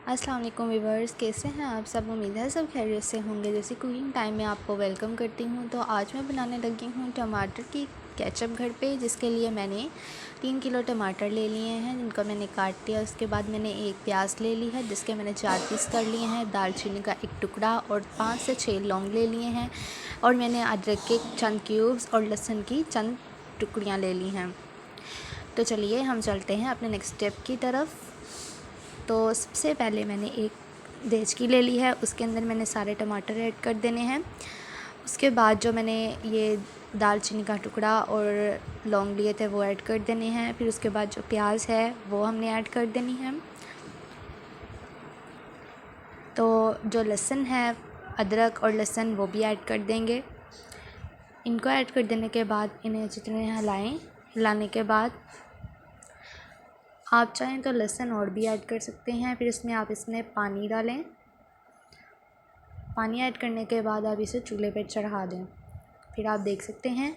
अस्सलाम वालेकुम व्यूअर्स, कैसे हैं आप सब। उम्मीद है सब खैरियत से होंगे। जैसे कुकिंग टाइम में आपको वेलकम करती हूं। तो आज मैं बनाने लगी हूं टमाटर की केचप घर पे, जिसके लिए मैंने 3 किलो टमाटर ले लिए हैं, जिनको मैंने काट लिया। उसके बाद मैंने एक प्याज ले ली है, जिसके मैंने 4 पीस कर लिए हैं। दालचीनी का एक टुकड़ा और 5 से 6 लौंग ले लिए हैं। और मैंने अदरक के चंद क्यूब्स और लहसुन की चंद टुकड़ियाँ ले ली हैं। तो चलिए हम चलते हैं अपने नेक्स्ट स्टेप की तरफ। तो सबसे पहले मैंने एक देचकी ले ली है, उसके अंदर मैंने सारे टमाटर ऐड कर देने हैं। उसके बाद जो मैंने ये दालचीनी का टुकड़ा और लौंग लिए थे वो ऐड कर देने हैं। फिर उसके बाद जो प्याज है वो हमने ऐड कर देनी है। तो जो लहसुन है, अदरक और लहसुन वो भी ऐड कर देंगे। इनको ऐड कर देने के बाद इन्हें अच्छी तरह हिलाएं। हिलाने के बाद आप चाहें तो लहसुन और भी ऐड कर सकते हैं। फिर इसमें पानी डालें। पानी ऐड करने के बाद आप इसे चूल्हे पर चढ़ा दें। फिर आप देख सकते हैं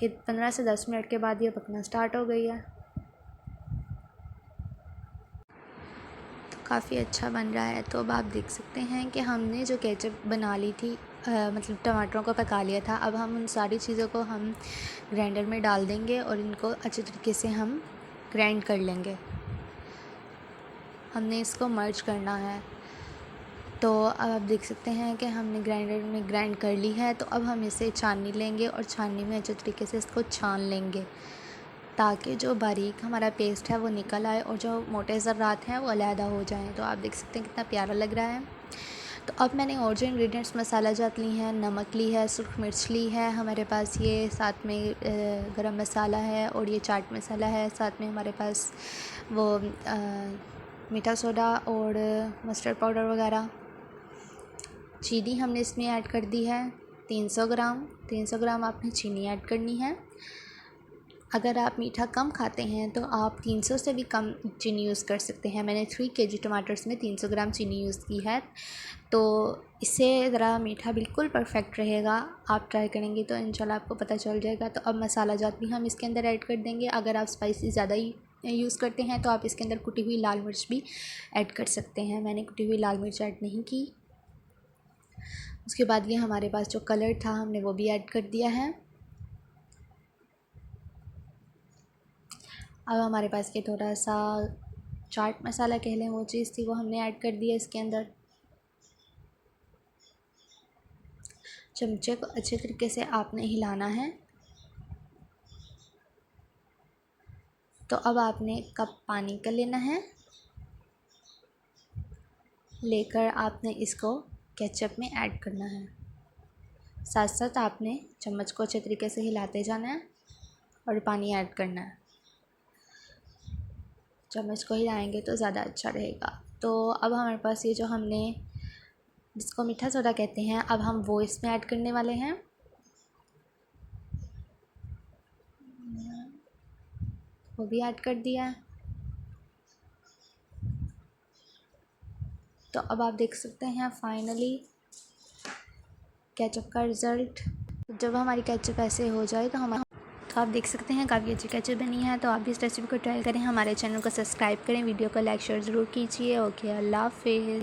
कि 15 से 10 मिनट के बाद ये पकना स्टार्ट हो गई है। तो काफ़ी अच्छा बन रहा है। तो अब आप देख सकते हैं कि हमने जो केचप बना ली थी, मतलब टमाटरों को पका लिया था। अब हम उन सारी चीज़ों को हम ग्राइंडर में डाल देंगे और इनको अच्छे तरीके से हम ग्राइंड कर लेंगे। हमने इसको मर्ज करना है। तो अब आप देख सकते हैं कि हमने ग्राइंडर में ग्राइंड कर ली है। तो अब हम इसे छाननी लेंगे और छाननी में अच्छे तरीके से इसको छान लेंगे, ताकि जो बारीक हमारा पेस्ट है वो निकल आए और जो मोटे ज़र्रात हैं वो अलहदा हो जाएं। तो आप देख सकते हैं कितना प्यारा लग रहा है। तो अब मैंने और जो इंग्रेडिएंट्स मसाला जात ली हैं, नमक ली है, सुरख मिर्च ली है हमारे पास, ये साथ में गरम मसाला है और ये चाट मसाला है। साथ में हमारे पास वो मीठा सोडा और मस्टर्ड पाउडर वगैरह। चीनी हमने इसमें ऐड कर दी है 300 ग्राम आपने चीनी ऐड करनी है। अगर आप मीठा कम खाते हैं तो आप 300 से भी कम चीनी यूज़ कर सकते हैं। मैंने 3 केजी टमाटर्स में 300 ग्राम चीनी यूज़ की है। तो इससे ज़रा मीठा बिल्कुल परफेक्ट रहेगा। आप ट्राई करेंगे तो इंशाल्लाह आपको पता चल जाएगा। तो अब मसाला जात भी हम इसके अंदर ऐड कर देंगे। अगर आप स्पाइसी ज़्यादा ही यूज़ करते हैं तो आप इसके अंदर कुटी हुई लाल मिर्च भी ऐड कर सकते हैं। मैंने कुटी हुई लाल मिर्च ऐड नहीं की। उसके बाद ये हमारे पास जो कलर था हमने वो भी ऐड कर दिया है। अब हमारे पास के थोड़ा सा चाट मसाला कह लें, वो चीज़ थी, वो हमने ऐड कर दिया इसके अंदर। चमचे को अच्छे तरीके से आपने हिलाना है। तो अब आपने कप पानी का लेना है, लेकर आपने इसको केचप में ऐड करना है। साथ साथ आपने चम्मच को अच्छे तरीके से हिलाते जाना है और पानी ऐड करना है। चम्मच को हिलाएंगे तो ज़्यादा अच्छा रहेगा। तो अब हमारे पास ये जो हमने, जिसको मीठा सोडा कहते हैं, अब हम वो इसमें ऐड करने वाले हैं। वो भी ऐड कर दिया है। तो अब आप देख सकते हैं फाइनली केचप का रिज़ल्ट। जब हमारी केचप ऐसे हो जाए तो आप देख सकते हैं काफ़ी अच्छी केचप बनी है। तो आप भी इस रेसिपी को ट्राई करें, हमारे चैनल को सब्सक्राइब करें, वीडियो को लाइक शेयर ज़रूर कीजिए। ओके, अल्लाह हाफ़िज़।